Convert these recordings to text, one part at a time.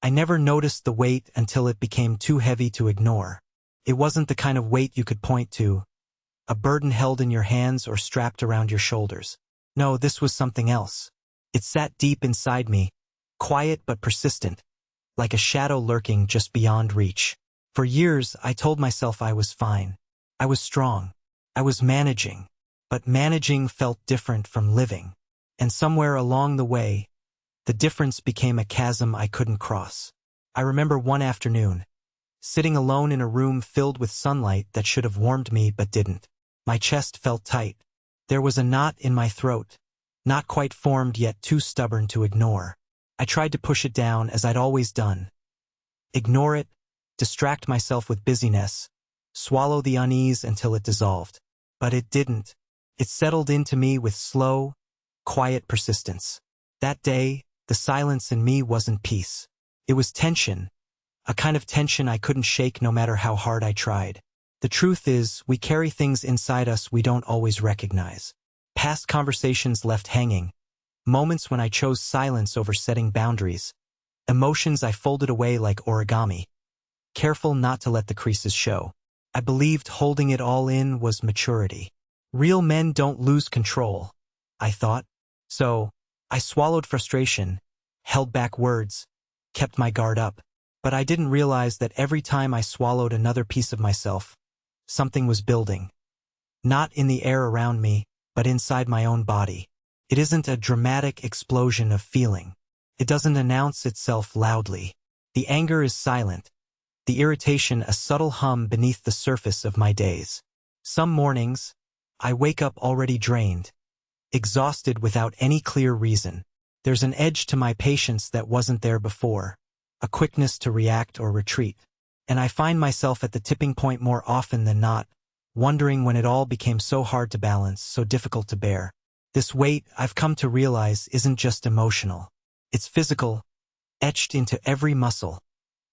I never noticed the weight until it became too heavy to ignore. It wasn't the kind of weight you could point to, a burden held in your hands or strapped around your shoulders. No, this was something else. It sat deep inside me, quiet but persistent, like a shadow lurking just beyond reach. For years, I told myself I was fine. I was strong. I was managing. But managing felt different from living. And somewhere along the way, the difference became a chasm I couldn't cross. I remember one afternoon, sitting alone in a room filled with sunlight that should have warmed me but didn't. My chest felt tight. There was a knot in my throat, not quite formed yet too stubborn to ignore. I tried to push it down as I'd always done. Ignore it, distract myself with busyness, swallow the unease until it dissolved. But it didn't. It settled into me with slow, quiet persistence. That day, the silence in me wasn't peace. It was tension, a kind of tension I couldn't shake no matter how hard I tried. The truth is, we carry things inside us we don't always recognize. Past conversations left hanging, moments when I chose silence over setting boundaries, emotions I folded away like origami, careful not to let the creases show. I believed holding it all in was maturity. Real men don't lose control, I thought. So, I swallowed frustration, held back words, kept my guard up. But I didn't realize that every time I swallowed another piece of myself, something was building. Not in the air around me, but inside my own body. It isn't a dramatic explosion of feeling. It doesn't announce itself loudly. The anger is silent. The irritation a subtle hum beneath the surface of my days. Some mornings, I wake up already drained, exhausted without any clear reason. There's an edge to my patience that wasn't there before, a quickness to react or retreat. And I find myself at the tipping point more often than not, wondering when it all became so hard to balance, so difficult to bear. This weight, I've come to realize, isn't just emotional. It's physical, etched into every muscle,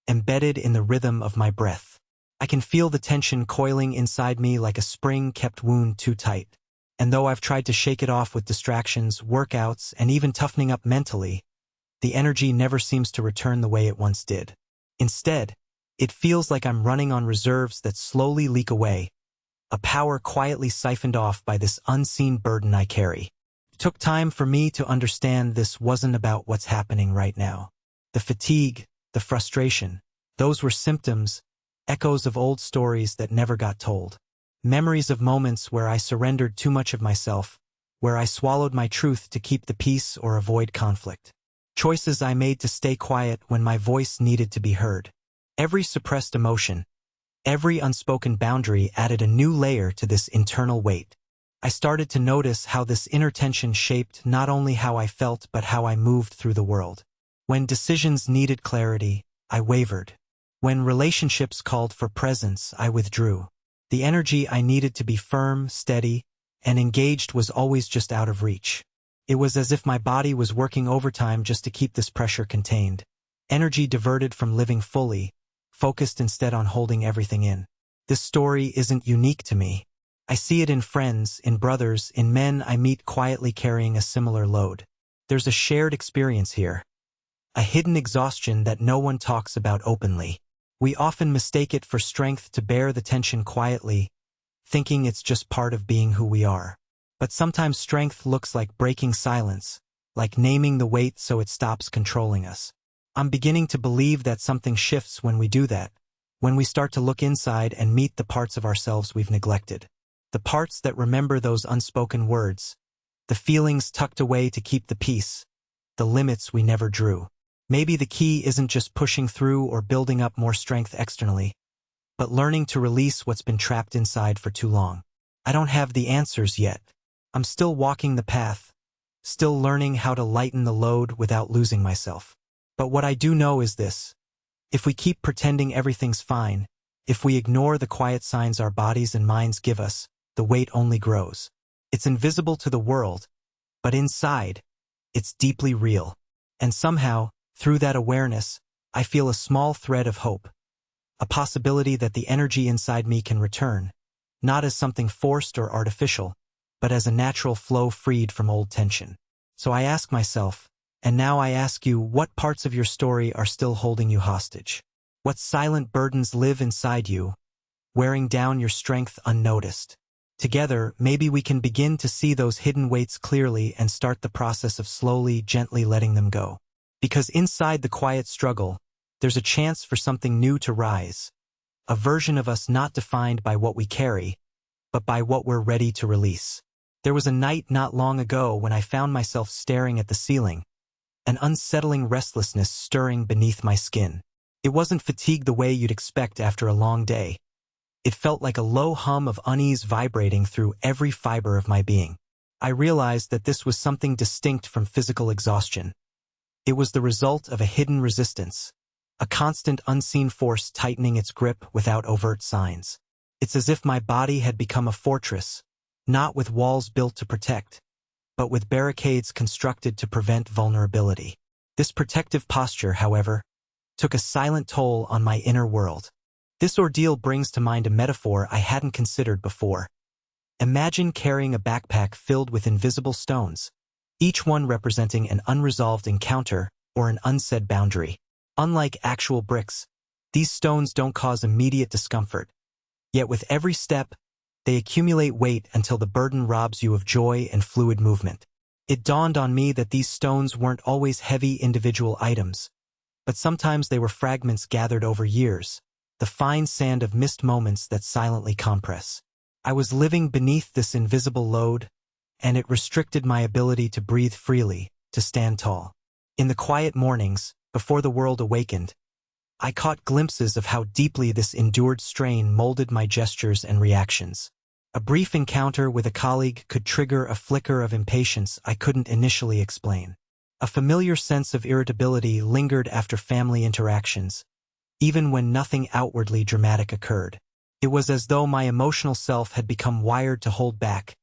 embedded in the rhythm of my breath. I can feel the tension coiling inside me like a spring-kept wound too tight. And though I've tried to shake it off with distractions, workouts, and even toughening up mentally, the energy never seems to return the way it once did. Instead, it feels like I'm running on reserves that slowly leak away, a power quietly siphoned off by this unseen burden I carry. It took time for me to understand this wasn't about what's happening right now. The fatigue, the frustration, those were symptoms, echoes of old stories that never got told. Memories of moments where I surrendered too much of myself, where I swallowed my truth to keep the peace or avoid conflict. Choices I made to stay quiet when my voice needed to be heard. Every suppressed emotion, every unspoken boundary added a new layer to this internal weight. I started to notice how this inner tension shaped not only how I felt but how I moved through the world. When decisions needed clarity, I wavered. When relationships called for presence, I withdrew. The energy I needed to be firm, steady, and engaged was always just out of reach. It was as if my body was working overtime just to keep this pressure contained. Energy diverted from living fully, focused instead on holding everything in. This story isn't unique to me. I see it in friends, in brothers, in men I meet quietly carrying a similar load. There's a shared experience here. A hidden exhaustion that no one talks about openly. We often mistake it for strength to bear the tension quietly, thinking it's just part of being who we are. But sometimes strength looks like breaking silence, like naming the weight so it stops controlling us. I'm beginning to believe that something shifts when we do that, when we start to look inside and meet the parts of ourselves we've neglected. The parts that remember those unspoken words, the feelings tucked away to keep the peace, the limits we never drew. Maybe the key isn't just pushing through or building up more strength externally, but learning to release what's been trapped inside for too long. I don't have the answers yet. I'm still walking the path, still learning how to lighten the load without losing myself. But what I do know is this. If we keep pretending everything's fine, if we ignore the quiet signs our bodies and minds give us, the weight only grows. It's invisible to the world, but inside, it's deeply real. And somehow, through that awareness, I feel a small thread of hope, a possibility that the energy inside me can return, not as something forced or artificial, but as a natural flow freed from old tension. So I ask myself, And now I ask you, what parts of your story are still holding you hostage? What silent burdens live inside you, wearing down your strength unnoticed? Together, maybe we can begin to see those hidden weights clearly and start the process of slowly, gently letting them go. Because inside the quiet struggle, there's a chance for something new to rise. A version of us not defined by what we carry, but by what we're ready to release. There was a night not long ago when I found myself staring at the ceiling, an unsettling restlessness stirring beneath my skin. It wasn't fatigue the way you'd expect after a long day. It felt like a low hum of unease vibrating through every fiber of my being. I realized that this was something distinct from physical exhaustion. It was the result of a hidden resistance, a constant unseen force tightening its grip without overt signs. It's as if my body had become a fortress, not with walls built to protect, but with barricades constructed to prevent vulnerability. This protective posture, however, took a silent toll on my inner world. This ordeal brings to mind a metaphor I hadn't considered before. Imagine carrying a backpack filled with invisible stones, each one representing an unresolved encounter or an unsaid boundary. Unlike actual bricks, these stones don't cause immediate discomfort. Yet with every step, they accumulate weight until the burden robs you of joy and fluid movement. It dawned on me that these stones weren't always heavy individual items, but sometimes they were fragments gathered over years, the fine sand of missed moments that silently compress. I was living beneath this invisible load, and it restricted my ability to breathe freely, to stand tall. In the quiet mornings, before the world awakened, I caught glimpses of how deeply this endured strain molded my gestures and reactions. A brief encounter with a colleague could trigger a flicker of impatience I couldn't initially explain. A familiar sense of irritability lingered after family interactions, even when nothing outwardly dramatic occurred. It was as though my emotional self had become wired to hold back,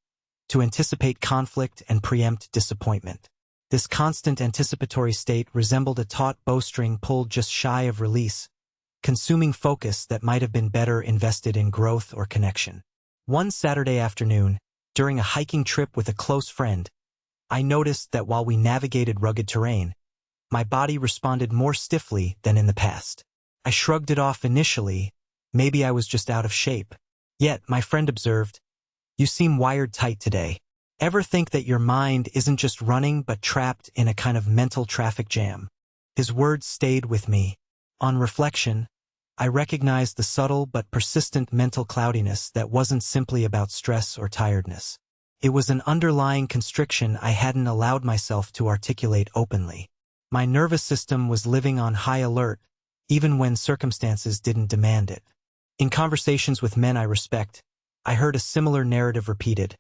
to anticipate conflict and preempt disappointment. This constant anticipatory state resembled a taut bowstring pulled just shy of release, consuming focus that might have been better invested in growth or connection. One Saturday afternoon, during a hiking trip with a close friend, I noticed that while we navigated rugged terrain, my body responded more stiffly than in the past. I shrugged it off initially, maybe I was just out of shape. Yet, my friend observed, "You seem wired tight today. Ever think that your mind isn't just running but trapped in a kind of mental traffic jam?" His words stayed with me. On reflection, I recognized the subtle but persistent mental cloudiness that wasn't simply about stress or tiredness. It was an underlying constriction I hadn't allowed myself to articulate openly. My nervous system was living on high alert, even when circumstances didn't demand it. In conversations with men I respect, I heard a similar narrative repeated,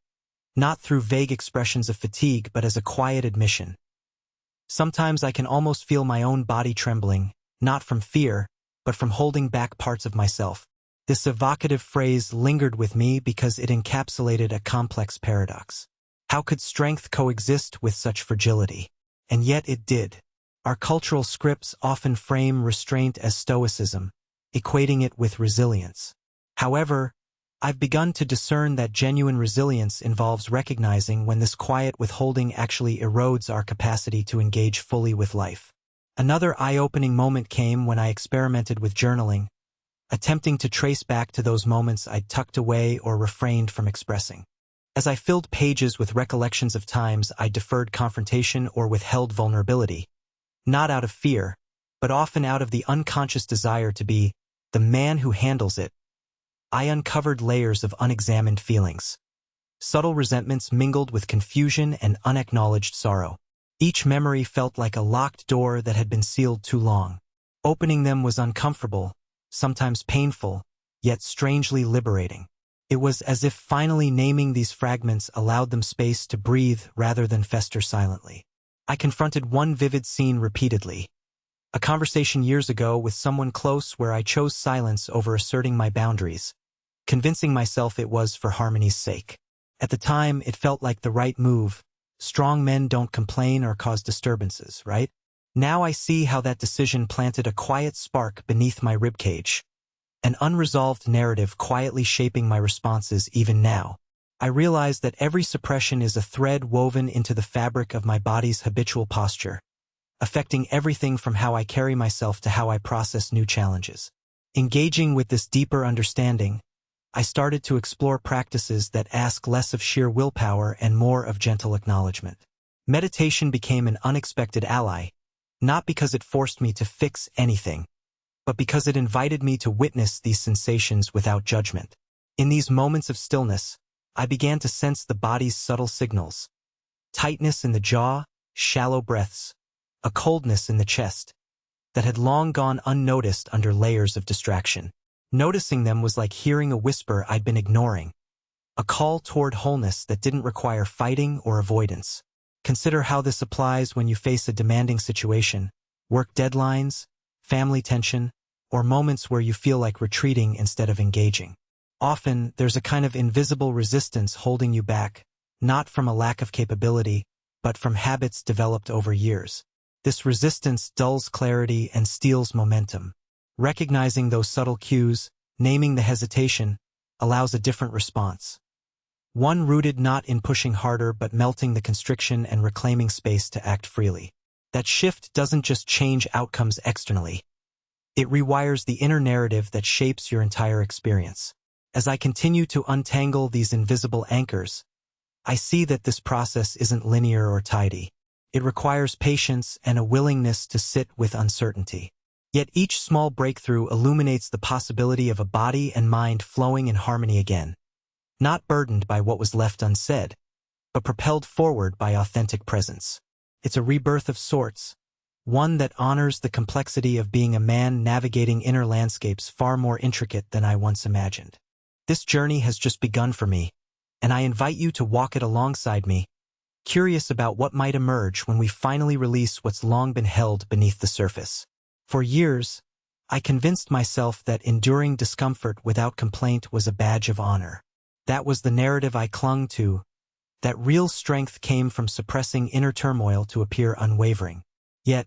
not through vague expressions of fatigue but as a quiet admission. Sometimes I can almost feel my own body trembling, not from fear, but from holding back parts of myself. This evocative phrase lingered with me because it encapsulated a complex paradox. How could strength coexist with such fragility? And yet it did. Our cultural scripts often frame restraint as stoicism, equating it with resilience. However, I've begun to discern that genuine resilience involves recognizing when this quiet withholding actually erodes our capacity to engage fully with life. Another eye-opening moment came when I experimented with journaling, attempting to trace back to those moments I'd tucked away or refrained from expressing. As I filled pages with recollections of times I deferred confrontation or withheld vulnerability, not out of fear, but often out of the unconscious desire to be the man who handles it, I uncovered layers of unexamined feelings. Subtle resentments mingled with confusion and unacknowledged sorrow. Each memory felt like a locked door that had been sealed too long. Opening them was uncomfortable, sometimes painful, yet strangely liberating. It was as if finally naming these fragments allowed them space to breathe rather than fester silently. I confronted one vivid scene repeatedly. A conversation years ago with someone close where I chose silence over asserting my boundaries, convincing myself it was for harmony's sake. At the time, it felt like the right move. Strong men don't complain or cause disturbances, right? Now I see how that decision planted a quiet spark beneath my ribcage, an unresolved narrative quietly shaping my responses even now. I realize that every suppression is a thread woven into the fabric of my body's habitual posture, affecting everything from how I carry myself to how I process new challenges. Engaging with this deeper understanding, I started to explore practices that ask less of sheer willpower and more of gentle acknowledgement. Meditation became an unexpected ally, not because it forced me to fix anything, but because it invited me to witness these sensations without judgment. In these moments of stillness, I began to sense the body's subtle signals: tightness in the jaw, shallow breaths, a coldness in the chest that had long gone unnoticed under layers of distraction. Noticing them was like hearing a whisper I'd been ignoring, a call toward wholeness that didn't require fighting or avoidance. Consider how this applies when you face a demanding situation, work deadlines, family tension, or moments where you feel like retreating instead of engaging. Often, there's a kind of invisible resistance holding you back, not from a lack of capability, but from habits developed over years. This resistance dulls clarity and steals momentum. Recognizing those subtle cues, naming the hesitation, allows a different response. One rooted not in pushing harder but melting the constriction and reclaiming space to act freely. That shift doesn't just change outcomes externally. It rewires the inner narrative that shapes your entire experience. As I continue to untangle these invisible anchors, I see that this process isn't linear or tidy. It requires patience and a willingness to sit with uncertainty. Yet each small breakthrough illuminates the possibility of a body and mind flowing in harmony again, not burdened by what was left unsaid, but propelled forward by authentic presence. It's a rebirth of sorts, one that honors the complexity of being a man navigating inner landscapes far more intricate than I once imagined. This journey has just begun for me, and I invite you to walk it alongside me, curious about what might emerge when we finally release what's long been held beneath the surface. For years, I convinced myself that enduring discomfort without complaint was a badge of honor. That was the narrative I clung to, that real strength came from suppressing inner turmoil to appear unwavering. Yet,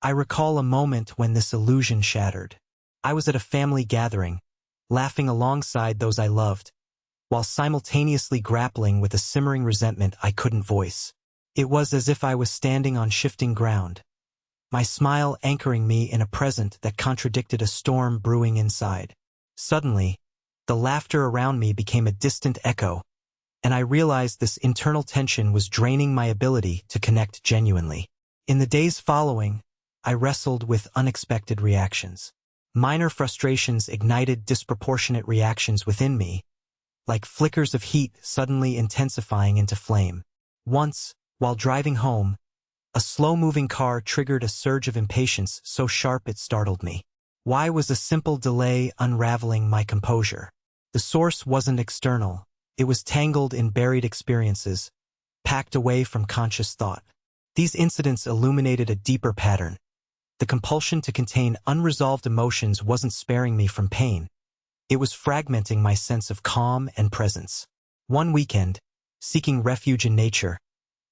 I recall a moment when this illusion shattered. I was at a family gathering, laughing alongside those I loved, while simultaneously grappling with a simmering resentment I couldn't voice. It was as if I was standing on shifting ground, my smile anchoring me in a present that contradicted a storm brewing inside. Suddenly, the laughter around me became a distant echo, and I realized this internal tension was draining my ability to connect genuinely. In the days following, I wrestled with unexpected reactions. Minor frustrations ignited disproportionate reactions within me, like flickers of heat suddenly intensifying into flame. Once, while driving home, a slow-moving car triggered a surge of impatience so sharp it startled me. Why was a simple delay unraveling my composure? The source wasn't external. It was tangled in buried experiences, packed away from conscious thought. These incidents illuminated a deeper pattern. The compulsion to contain unresolved emotions wasn't sparing me from pain. It was fragmenting my sense of calm and presence. One weekend, seeking refuge in nature,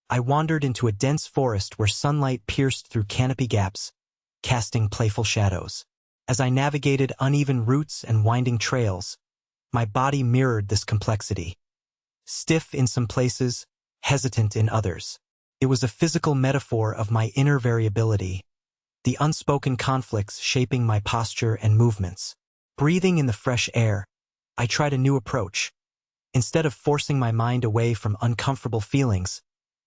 I wandered into a dense forest where sunlight pierced through canopy gaps, casting playful shadows. As I navigated uneven routes and winding trails, my body mirrored this complexity. Stiff in some places, hesitant in others. It was a physical metaphor of my inner variability, the unspoken conflicts shaping my posture and movements. Breathing in the fresh air, I tried a new approach. Instead of forcing my mind away from uncomfortable feelings,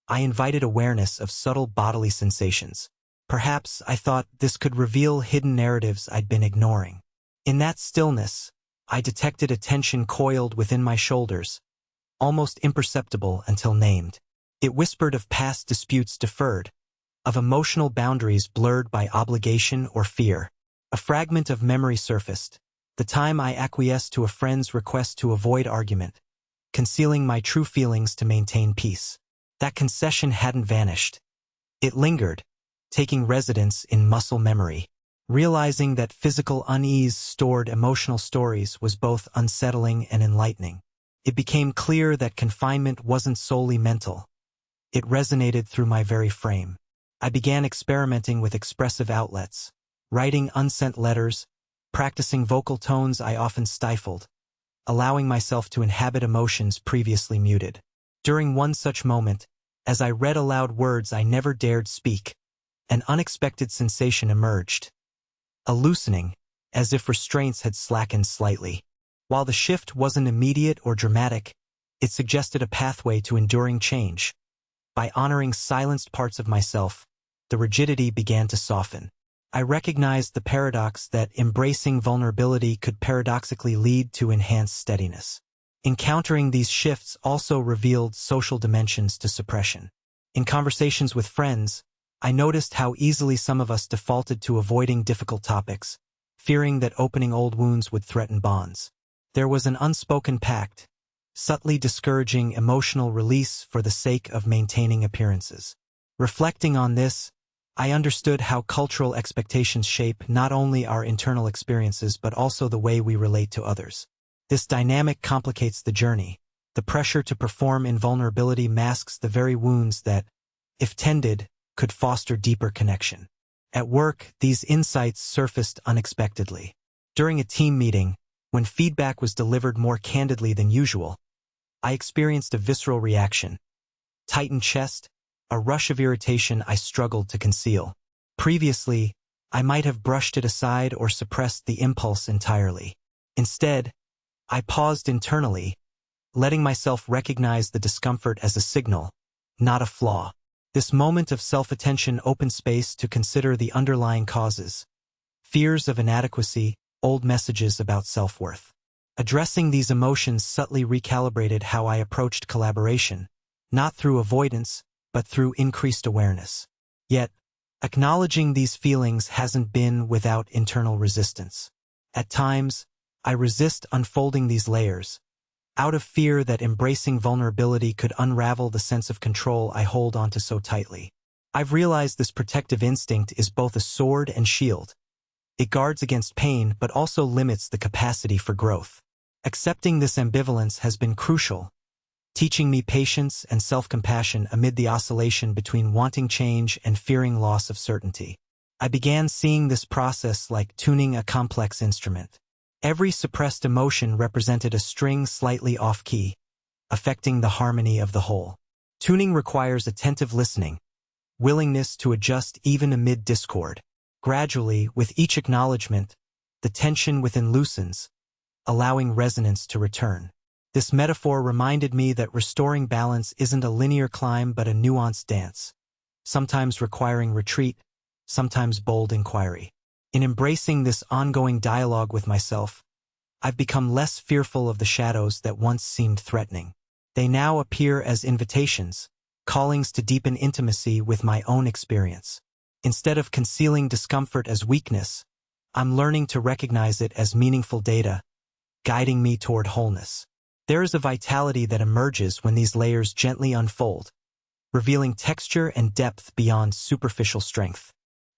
I invited awareness of subtle bodily sensations. Perhaps I thought this could reveal hidden narratives I'd been ignoring. In that stillness, I detected a tension coiled within my shoulders, almost imperceptible until named. It whispered of past disputes deferred, of emotional boundaries blurred by obligation or fear. A fragment of memory surfaced, the time I acquiesced to a friend's request to avoid argument, concealing my true feelings to maintain peace. That concession hadn't vanished. It lingered, taking residence in muscle memory. Realizing that physical unease stored emotional stories was both unsettling and enlightening. It became clear that confinement wasn't solely mental. It resonated through my very frame. I began experimenting with expressive outlets, writing unsent letters, practicing vocal tones I often stifled, allowing myself to inhabit emotions previously muted. During one such moment, as I read aloud words I never dared speak, an unexpected sensation emerged. A loosening, as if restraints had slackened slightly. While the shift wasn't immediate or dramatic, it suggested a pathway to enduring change. By honoring silenced parts of myself, the rigidity began to soften. I recognized the paradox that embracing vulnerability could paradoxically lead to enhanced steadiness. Encountering these shifts also revealed social dimensions to suppression. In conversations with friends, I noticed how easily some of us defaulted to avoiding difficult topics, fearing that opening old wounds would threaten bonds. There was an unspoken pact, subtly discouraging emotional release for the sake of maintaining appearances. Reflecting on this, I understood how cultural expectations shape not only our internal experiences but also the way we relate to others. This dynamic complicates the journey. The pressure to perform in vulnerability masks the very wounds that, if tended, could foster deeper connection. At work, these insights surfaced unexpectedly. During a team meeting, when feedback was delivered more candidly than usual, I experienced a visceral reaction. Tightened chest, a rush of irritation I struggled to conceal. Previously, I might have brushed it aside or suppressed the impulse entirely. Instead, I paused internally, letting myself recognize the discomfort as a signal, not a flaw. This moment of self-attention opened space to consider the underlying causes. Fears of inadequacy, old messages about self-worth. Addressing these emotions subtly recalibrated how I approached collaboration, not through avoidance, but through increased awareness. Yet, acknowledging these feelings hasn't been without internal resistance. At times, I resist unfolding these layers, out of fear that embracing vulnerability could unravel the sense of control I hold onto so tightly. I've realized this protective instinct is both a sword and shield. It guards against pain but also limits the capacity for growth. Accepting this ambivalence has been crucial, teaching me patience and self-compassion amid the oscillation between wanting change and fearing loss of certainty. I began seeing this process like tuning a complex instrument. Every suppressed emotion represented a string slightly off-key, affecting the harmony of the whole. Tuning requires attentive listening, willingness to adjust even amid discord. Gradually, with each acknowledgement, the tension within loosens, allowing resonance to return. This metaphor reminded me that restoring balance isn't a linear climb but a nuanced dance, sometimes requiring retreat, sometimes bold inquiry. In embracing this ongoing dialogue with myself, I've become less fearful of the shadows that once seemed threatening. They now appear as invitations, callings to deepen intimacy with my own experience. Instead of concealing discomfort as weakness, I'm learning to recognize it as meaningful data, guiding me toward wholeness. There is a vitality that emerges when these layers gently unfold, revealing texture and depth beyond superficial strength.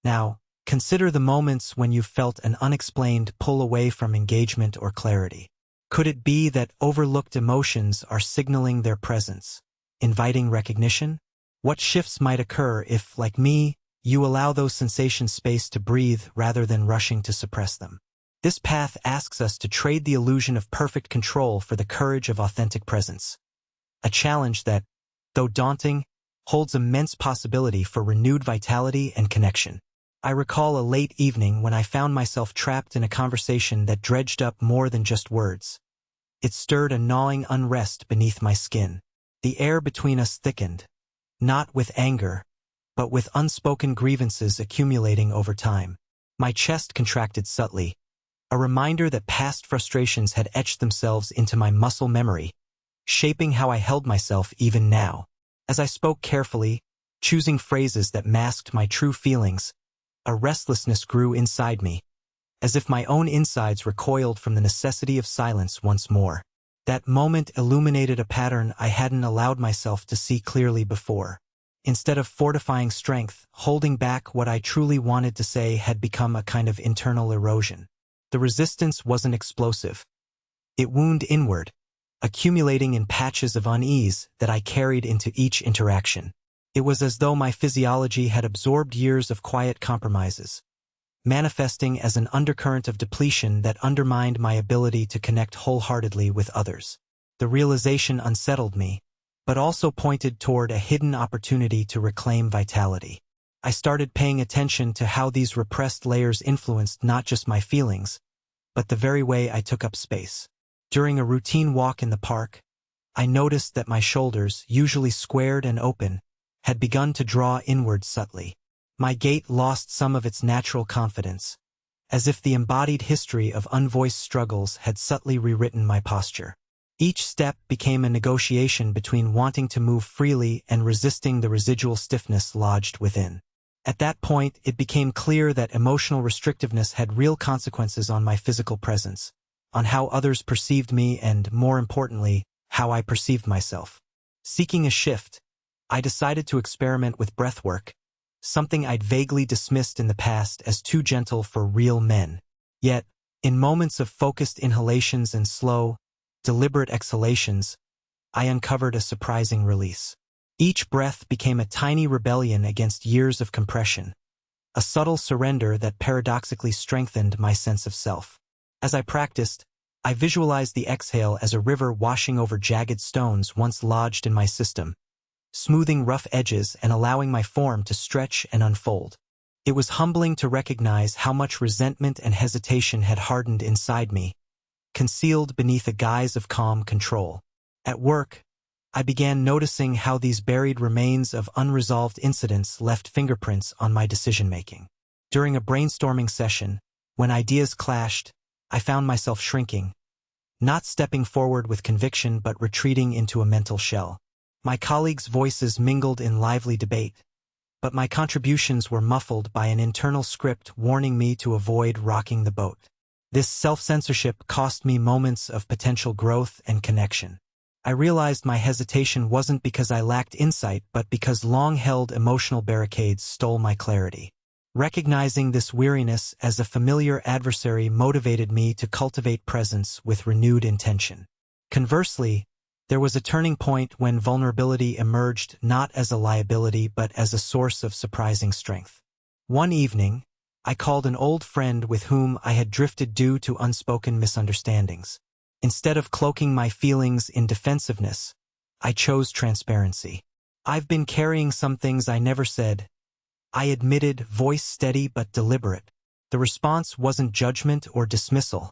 Now, consider the moments when you've felt an unexplained pull away from engagement or clarity. Could it be that overlooked emotions are signaling their presence, inviting recognition? What shifts might occur if, like me, you allow those sensations space to breathe rather than rushing to suppress them? This path asks us to trade the illusion of perfect control for the courage of authentic presence. A challenge that, though daunting, holds immense possibility for renewed vitality and connection. I recall a late evening when I found myself trapped in a conversation that dredged up more than just words. It stirred a gnawing unrest beneath my skin. The air between us thickened, not with anger, but with unspoken grievances accumulating over time. My chest contracted subtly, a reminder that past frustrations had etched themselves into my muscle memory, shaping how I held myself even now. As I spoke carefully, choosing phrases that masked my true feelings, a restlessness grew inside me, as if my own insides recoiled from the necessity of silence once more. That moment illuminated a pattern I hadn't allowed myself to see clearly before. Instead of fortifying strength, holding back what I truly wanted to say had become a kind of internal erosion. The resistance wasn't explosive. It wound inward, accumulating in patches of unease that I carried into each interaction. It was as though my physiology had absorbed years of quiet compromises, manifesting as an undercurrent of depletion that undermined my ability to connect wholeheartedly with others. The realization unsettled me, but also pointed toward a hidden opportunity to reclaim vitality. I started paying attention to how these repressed layers influenced not just my feelings, but the very way I took up space. During a routine walk in the park, I noticed that my shoulders, usually squared and open, had begun to draw inward subtly. My gait lost some of its natural confidence, as if the embodied history of unvoiced struggles had subtly rewritten my posture. Each step became a negotiation between wanting to move freely and resisting the residual stiffness lodged within. At that point, it became clear that emotional restrictiveness had real consequences on my physical presence, on how others perceived me and, more importantly, how I perceived myself. Seeking a shift, I decided to experiment with breathwork, something I'd vaguely dismissed in the past as too gentle for real men. Yet, in moments of focused inhalations and slow, deliberate exhalations, I uncovered a surprising release. Each breath became a tiny rebellion against years of compression, a subtle surrender that paradoxically strengthened my sense of self. As I practiced, I visualized the exhale as a river washing over jagged stones once lodged in my system, smoothing rough edges and allowing my form to stretch and unfold. It was humbling to recognize how much resentment and hesitation had hardened inside me, concealed beneath a guise of calm control. At work, I began noticing how these buried remains of unresolved incidents left fingerprints on my decision-making. During a brainstorming session, when ideas clashed, I found myself shrinking, not stepping forward with conviction but retreating into a mental shell. My colleagues' voices mingled in lively debate, but my contributions were muffled by an internal script warning me to avoid rocking the boat. This self-censorship cost me moments of potential growth and connection. I realized my hesitation wasn't because I lacked insight but because long-held emotional barricades stole my clarity. Recognizing this weariness as a familiar adversary motivated me to cultivate presence with renewed intention. Conversely, there was a turning point when vulnerability emerged not as a liability but as a source of surprising strength. One evening, I called an old friend with whom I had drifted due to unspoken misunderstandings. Instead of cloaking my feelings in defensiveness, I chose transparency. "I've been carrying some things I never said," I admitted, voice steady but deliberate. The response wasn't judgment or dismissal.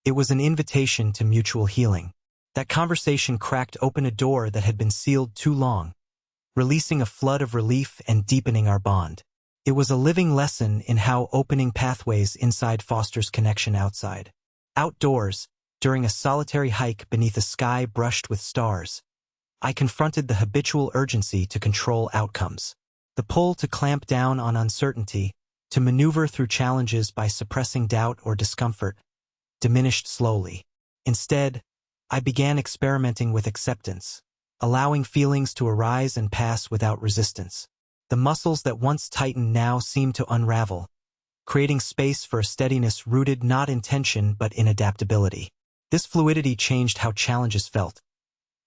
It was an invitation to mutual healing. That conversation cracked open a door that had been sealed too long, releasing a flood of relief and deepening our bond. It was a living lesson in how opening pathways inside fosters connection outside. Outdoors, during a solitary hike beneath a sky brushed with stars, I confronted the habitual urgency to control outcomes. The pull to clamp down on uncertainty, to maneuver through challenges by suppressing doubt or discomfort, diminished slowly. Instead, I began experimenting with acceptance, allowing feelings to arise and pass without resistance. The muscles that once tightened now seemed to unravel, creating space for a steadiness rooted not in tension but in adaptability. This fluidity changed how challenges felt.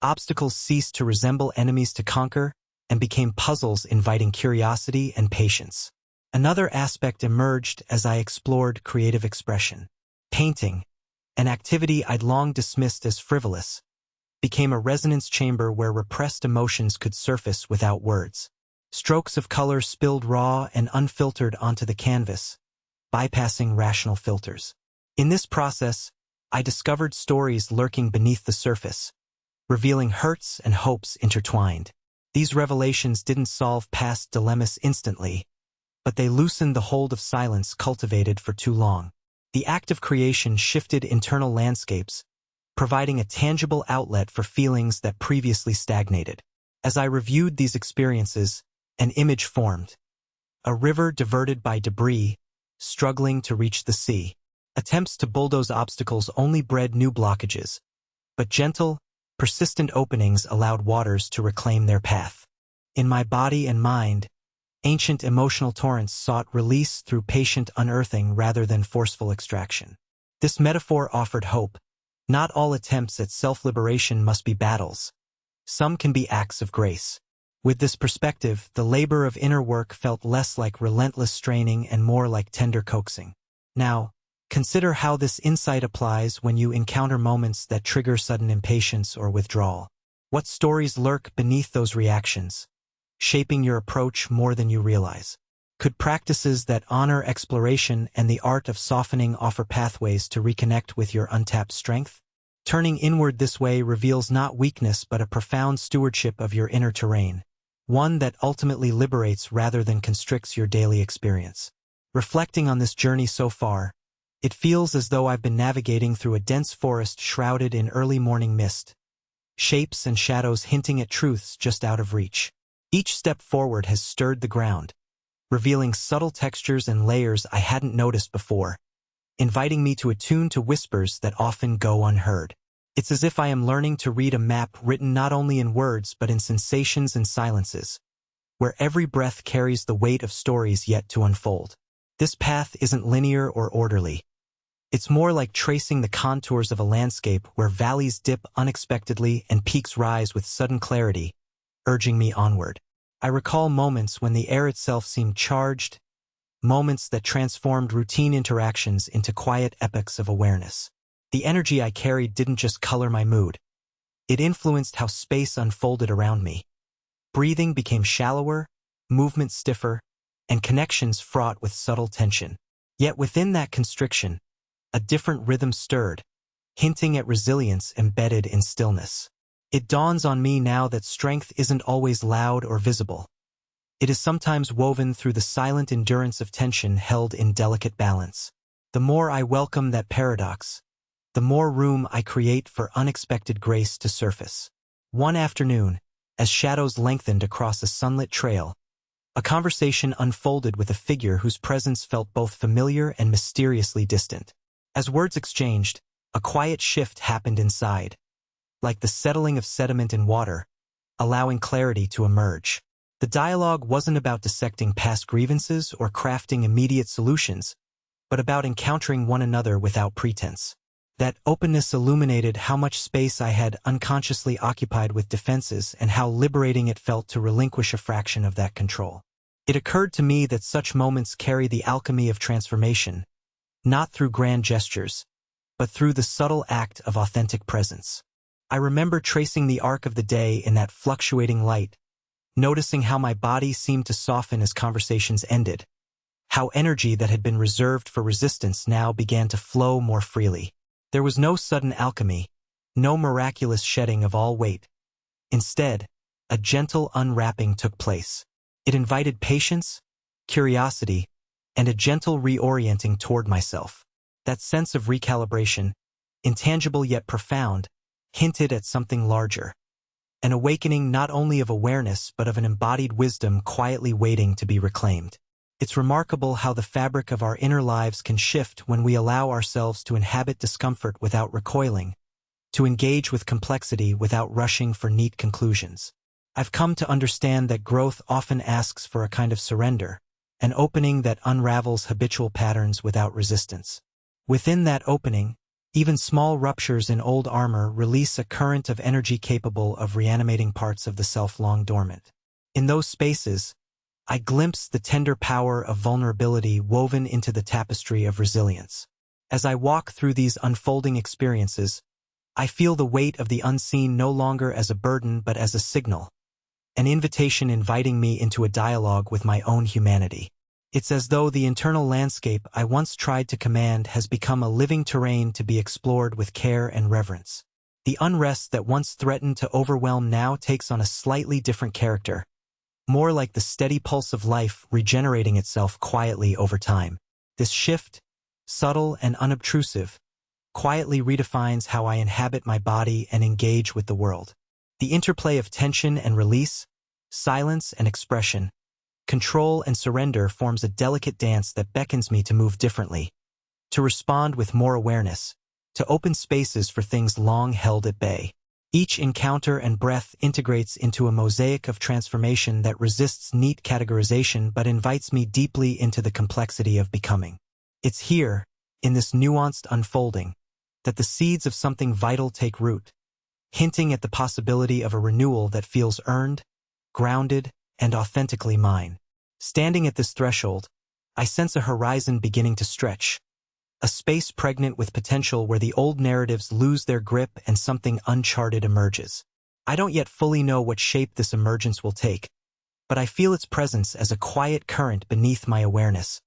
Obstacles ceased to resemble enemies to conquer and became puzzles inviting curiosity and patience. Another aspect emerged as I explored creative expression. Painting, an activity I'd long dismissed as frivolous, became a resonance chamber where repressed emotions could surface without words. Strokes of color spilled raw and unfiltered onto the canvas, bypassing rational filters. In this process, I discovered stories lurking beneath the surface, revealing hurts and hopes intertwined. These revelations didn't solve past dilemmas instantly, but they loosened the hold of silence cultivated for too long. The act of creation shifted internal landscapes, providing a tangible outlet for feelings that previously stagnated. As I reviewed these experiences, an image formed. A river diverted by debris, struggling to reach the sea. Attempts to bulldoze obstacles only bred new blockages, but gentle, persistent openings allowed waters to reclaim their path. In my body and mind, ancient emotional torrents sought release through patient unearthing rather than forceful extraction. This metaphor offered hope. Not all attempts at self-liberation must be battles. Some can be acts of grace. With this perspective, the labor of inner work felt less like relentless straining and more like tender coaxing. Now, consider how this insight applies when you encounter moments that trigger sudden impatience or withdrawal. What stories lurk beneath those reactions, shaping your approach more than you realize? Could practices that honor exploration and the art of softening offer pathways to reconnect with your untapped strength? Turning inward this way reveals not weakness but a profound stewardship of your inner terrain, one that ultimately liberates rather than constricts your daily experience. Reflecting on this journey so far, it feels as though I've been navigating through a dense forest shrouded in early morning mist, shapes and shadows hinting at truths just out of reach. Each step forward has stirred the ground, revealing subtle textures and layers I hadn't noticed before, inviting me to attune to whispers that often go unheard. It's as if I am learning to read a map written not only in words but in sensations and silences, where every breath carries the weight of stories yet to unfold. This path isn't linear or orderly. It's more like tracing the contours of a landscape where valleys dip unexpectedly and peaks rise with sudden clarity, urging me onward. I recall moments when the air itself seemed charged, moments that transformed routine interactions into quiet epochs of awareness. The energy I carried didn't just color my mood. It influenced how space unfolded around me. Breathing became shallower, movement stiffer, and connections fraught with subtle tension. Yet within that constriction, a different rhythm stirred, hinting at resilience embedded in stillness. It dawns on me now that strength isn't always loud or visible. It is sometimes woven through the silent endurance of tension held in delicate balance. The more I welcome that paradox, the more room I create for unexpected grace to surface. One afternoon, as shadows lengthened across a sunlit trail, a conversation unfolded with a figure whose presence felt both familiar and mysteriously distant. As words exchanged, a quiet shift happened inside, like the settling of sediment in water, allowing clarity to emerge. The dialogue wasn't about dissecting past grievances or crafting immediate solutions, but about encountering one another without pretense. That openness illuminated how much space I had unconsciously occupied with defenses and how liberating it felt to relinquish a fraction of that control. It occurred to me that such moments carry the alchemy of transformation, not through grand gestures, but through the subtle act of authentic presence. I remember tracing the arc of the day in that fluctuating light, noticing how my body seemed to soften as conversations ended, how energy that had been reserved for resistance now began to flow more freely. There was no sudden alchemy, no miraculous shedding of all weight. Instead, a gentle unwrapping took place. It invited patience, curiosity, and a gentle reorienting toward myself. That sense of recalibration, intangible yet profound, hinted at something larger. An awakening not only of awareness but of an embodied wisdom quietly waiting to be reclaimed. It's remarkable how the fabric of our inner lives can shift when we allow ourselves to inhabit discomfort without recoiling, to engage with complexity without rushing for neat conclusions. I've come to understand that growth often asks for a kind of surrender, an opening that unravels habitual patterns without resistance. Within that opening, even small ruptures in old armor release a current of energy capable of reanimating parts of the self long dormant. In those spaces, I glimpse the tender power of vulnerability woven into the tapestry of resilience. As I walk through these unfolding experiences, I feel the weight of the unseen no longer as a burden but as a signal, an invitation inviting me into a dialogue with my own humanity. It's as though the internal landscape I once tried to command has become a living terrain to be explored with care and reverence. The unrest that once threatened to overwhelm now takes on a slightly different character, more like the steady pulse of life regenerating itself quietly over time. This shift, subtle and unobtrusive, quietly redefines how I inhabit my body and engage with the world. The interplay of tension and release, silence and expression, control and surrender forms a delicate dance that beckons me to move differently, to respond with more awareness, to open spaces for things long held at bay. Each encounter and breath integrates into a mosaic of transformation that resists neat categorization but invites me deeply into the complexity of becoming. It's here, in this nuanced unfolding, that the seeds of something vital take root, hinting at the possibility of a renewal that feels earned, grounded, and authentically mine. Standing at this threshold, I sense a horizon beginning to stretch, a space pregnant with potential where the old narratives lose their grip and something uncharted emerges. I don't yet fully know what shape this emergence will take, but I feel its presence as a quiet current beneath my awareness,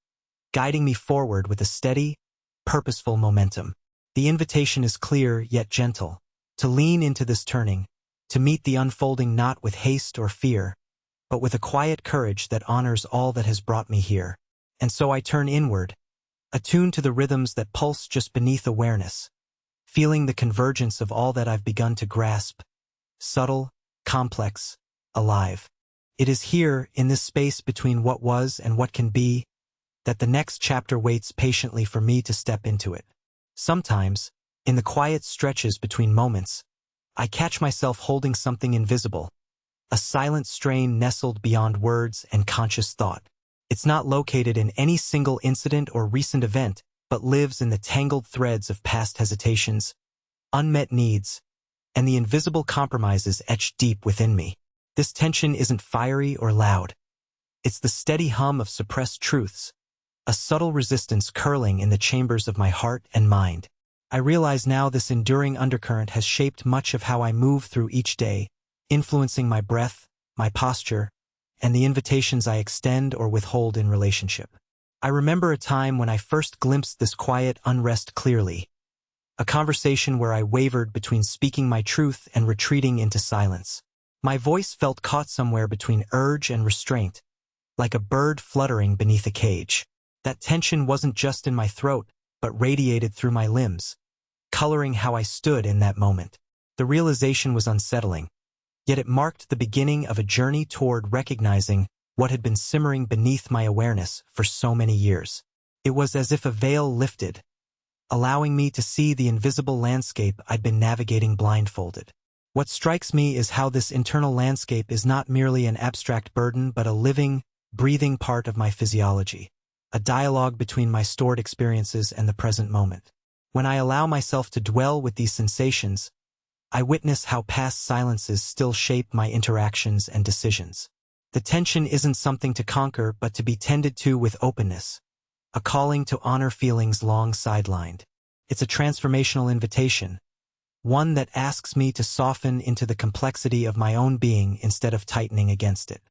guiding me forward with a steady, purposeful momentum. The invitation is clear yet gentle, to lean into this turning, to meet the unfolding not with haste or fear, but with a quiet courage that honors all that has brought me here. And so I turn inward, attuned to the rhythms that pulse just beneath awareness, feeling the convergence of all that I've begun to grasp, subtle, complex, alive. It is here, in this space between what was and what can be, that the next chapter waits patiently for me to step into it. Sometimes, in the quiet stretches between moments, I catch myself holding something invisible, a silent strain nestled beyond words and conscious thought. It's not located in any single incident or recent event, but lives in the tangled threads of past hesitations, unmet needs, and the invisible compromises etched deep within me. This tension isn't fiery or loud. It's the steady hum of suppressed truths, a subtle resistance curling in the chambers of my heart and mind. I realize now this enduring undercurrent has shaped much of how I move through each day, influencing my breath, my posture, and the invitations I extend or withhold in relationship. I remember a time when I first glimpsed this quiet unrest clearly, a conversation where I wavered between speaking my truth and retreating into silence. My voice felt caught somewhere between urge and restraint, like a bird fluttering beneath a cage. That tension wasn't just in my throat, but radiated through my limbs, coloring how I stood in that moment. The realization was unsettling, yet it marked the beginning of a journey toward recognizing what had been simmering beneath my awareness for so many years. It was as if a veil lifted, allowing me to see the invisible landscape I'd been navigating blindfolded. What strikes me is how this internal landscape is not merely an abstract burden but a living, breathing part of my physiology, a dialogue between my stored experiences and the present moment. When I allow myself to dwell with these sensations, I witness how past silences still shape my interactions and decisions. The tension isn't something to conquer but to be tended to with openness, a calling to honor feelings long sidelined. It's a transformational invitation, one that asks me to soften into the complexity of my own being instead of tightening against it.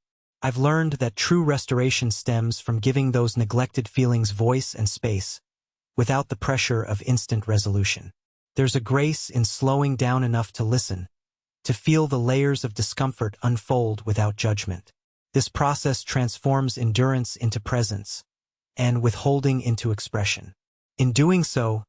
I've learned that true restoration stems from giving those neglected feelings voice and space, without the pressure of instant resolution. There's a grace in slowing down enough to listen, to feel the layers of discomfort unfold without judgment. This process transforms endurance into presence, and withholding into expression. In doing so,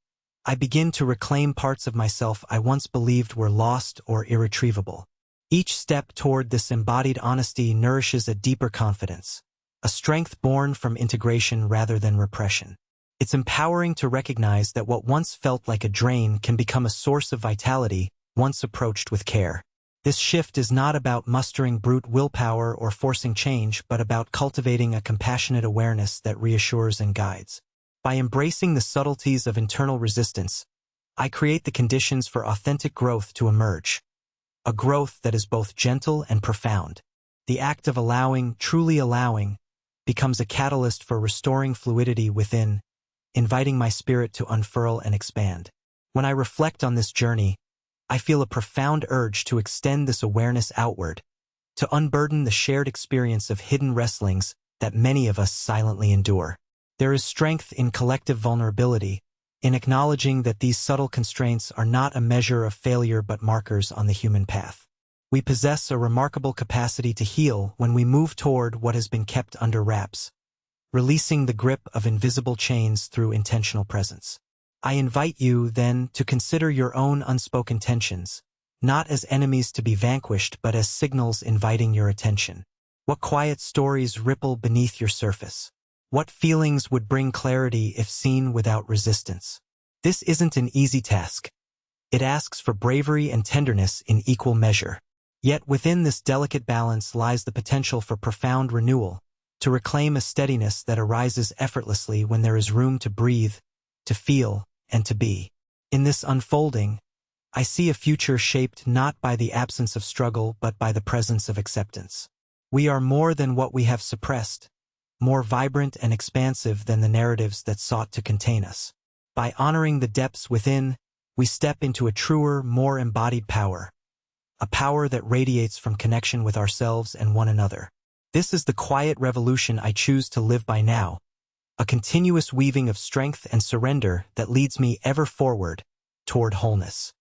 I begin to reclaim parts of myself I once believed were lost or irretrievable. Each step toward this embodied honesty nourishes a deeper confidence, a strength born from integration rather than repression. It's empowering to recognize that what once felt like a drain can become a source of vitality once approached with care. This shift is not about mustering brute willpower or forcing change, but about cultivating a compassionate awareness that reassures and guides. By embracing the subtleties of internal resistance, I create the conditions for authentic growth to emerge. A growth that is both gentle and profound. The act of allowing, truly allowing, becomes a catalyst for restoring fluidity within, inviting my spirit to unfurl and expand. When I reflect on this journey, I feel a profound urge to extend this awareness outward, to unburden the shared experience of hidden wrestlings that many of us silently endure. There is strength in collective vulnerability, in acknowledging that these subtle constraints are not a measure of failure but markers on the human path. We possess a remarkable capacity to heal when we move toward what has been kept under wraps, releasing the grip of invisible chains through intentional presence. I invite you, then, to consider your own unspoken tensions, not as enemies to be vanquished but as signals inviting your attention. What quiet stories ripple beneath your surface? What feelings would bring clarity if seen without resistance? This isn't an easy task. It asks for bravery and tenderness in equal measure. Yet within this delicate balance lies the potential for profound renewal, to reclaim a steadiness that arises effortlessly when there is room to breathe, to feel, and to be. In this unfolding, I see a future shaped not by the absence of struggle but by the presence of acceptance. We are more than what we have suppressed, more vibrant and expansive than the narratives that sought to contain us. By honoring the depths within, we step into a truer, more embodied power, a power that radiates from connection with ourselves and one another. This is the quiet revolution I choose to live by now, a continuous weaving of strength and surrender that leads me ever forward toward wholeness.